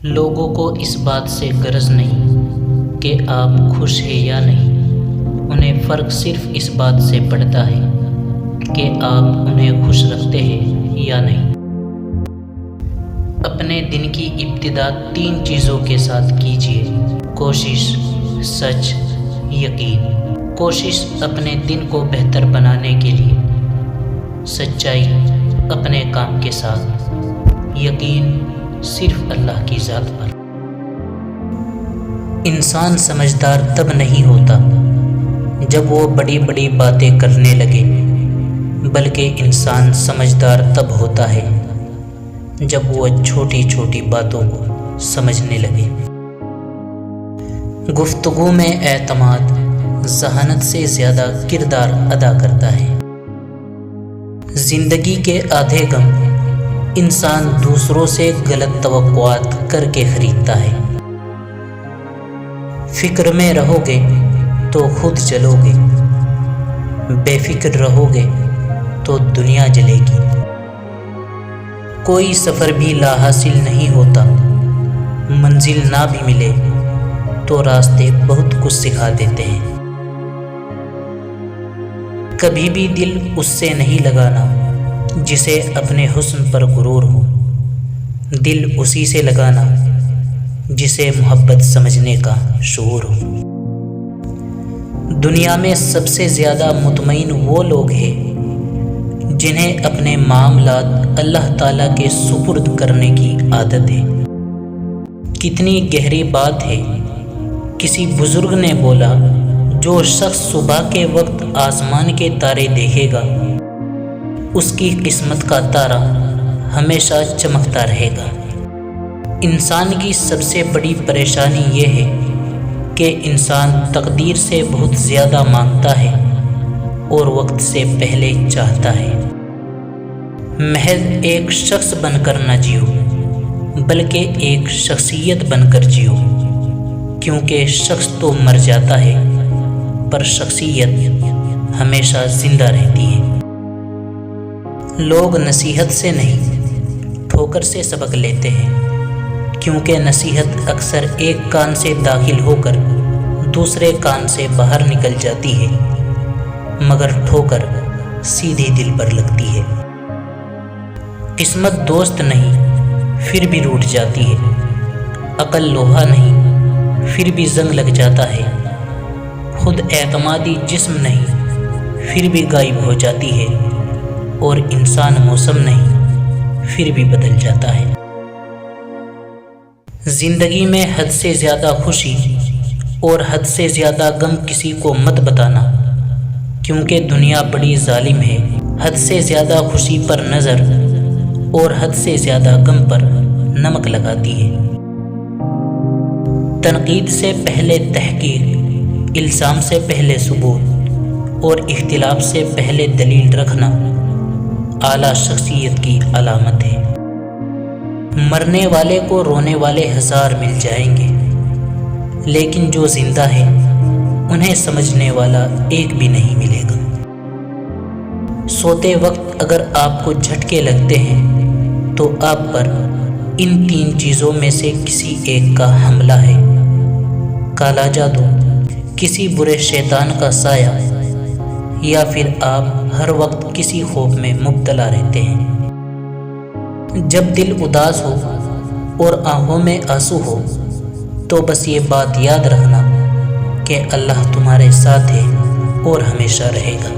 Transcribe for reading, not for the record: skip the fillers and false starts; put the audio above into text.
لوگوں کو اس بات سے غرض نہیں کہ آپ خوش ہیں یا نہیں، انہیں فرق صرف اس بات سے پڑتا ہے کہ آپ انہیں خوش رکھتے ہیں یا نہیں۔ اپنے دن کی ابتدا 3 چیزوں کے ساتھ کیجیے: کوشش، سچ، یقین۔ کوشش اپنے دن کو بہتر بنانے کے لیے، سچائی اپنے کام کے ساتھ، یقین صرف اللہ کی ذات پر۔ انسان سمجھدار تب نہیں ہوتا جب وہ بڑی بڑی باتیں کرنے لگے، بلکہ انسان سمجھدار تب ہوتا ہے جب وہ چھوٹی چھوٹی باتوں کو سمجھنے لگے۔ گفتگو میں اعتماد ذہانت سے زیادہ کردار ادا کرتا ہے۔ زندگی کے آدھے غم انسان دوسروں سے غلط توقعات کر کے خریدتا ہے۔ فکر میں رہو گے تو خود جلو گے، بے فکر رہو گے تو دنیا جلے گی۔ کوئی سفر بھی لا حاصل نہیں ہوتا، منزل نہ بھی ملے تو راستے بہت کچھ سکھا دیتے ہیں۔ کبھی بھی دل اس سے نہیں لگانا جسے اپنے حسن پر غرور ہو، دل اسی سے لگانا جسے محبت سمجھنے کا شعور ہو۔ دنیا میں سب سے زیادہ مطمئن وہ لوگ ہیں جنہیں اپنے معاملات اللہ تعالیٰ کے سپرد کرنے کی عادت ہے۔ کتنی گہری بات ہے، کسی بزرگ نے بولا، جو شخص صبح کے وقت آسمان کے تارے دیکھے گا، اس کی قسمت کا تارا ہمیشہ چمکتا رہے گا۔ انسان کی سب سے بڑی پریشانی یہ ہے کہ انسان تقدیر سے بہت زیادہ مانگتا ہے اور وقت سے پہلے چاہتا ہے۔ محض ایک شخص بن کر نہ جیو، بلکہ ایک شخصیت بن کر جیو، کیونکہ شخص تو مر جاتا ہے پر شخصیت ہمیشہ زندہ رہتی ہے۔ لوگ نصیحت سے نہیں، ٹھوکر سے سبق لیتے ہیں، کیونکہ نصیحت اکثر ایک کان سے داخل ہو کر دوسرے کان سے باہر نکل جاتی ہے، مگر ٹھوکر سیدھی دل پر لگتی ہے۔ قسمت دوست نہیں، پھر بھی روٹھ جاتی ہے۔ عقل لوہا نہیں، پھر بھی زنگ لگ جاتا ہے۔ خود اعتمادی جسم نہیں، پھر بھی غائب ہو جاتی ہے، اور انسان موسم نہیں، پھر بھی بدل جاتا ہے۔ زندگی میں حد سے زیادہ خوشی اور حد سے زیادہ غم کسی کو مت بتانا، کیونکہ دنیا بڑی ظالم ہے۔ حد سے زیادہ خوشی پر نظر اور حد سے زیادہ غم پر نمک لگاتی ہے۔ تنقید سے پہلے تحقیق، الزام سے پہلے ثبوت اور اختلاف سے پہلے دلیل رکھنا اعلیٰ شخصیت کی علامت ہے۔ مرنے والے کو رونے والے 1000 مل جائیں گے، لیکن جو زندہ ہے انہیں سمجھنے والا ایک بھی نہیں ملے گا۔ سوتے وقت اگر آپ کو جھٹکے لگتے ہیں تو آپ پر ان 3 چیزوں میں سے کسی ایک کا حملہ ہے: کالا جادو، کسی برے شیطان کا سایہ، یا پھر آپ ہر وقت کسی خوف میں مبتلا رہتے ہیں۔ جب دل اداس ہو اور آنکھوں میں آنسو ہو تو بس یہ بات یاد رکھنا کہ اللہ تمہارے ساتھ ہے اور ہمیشہ رہے گا۔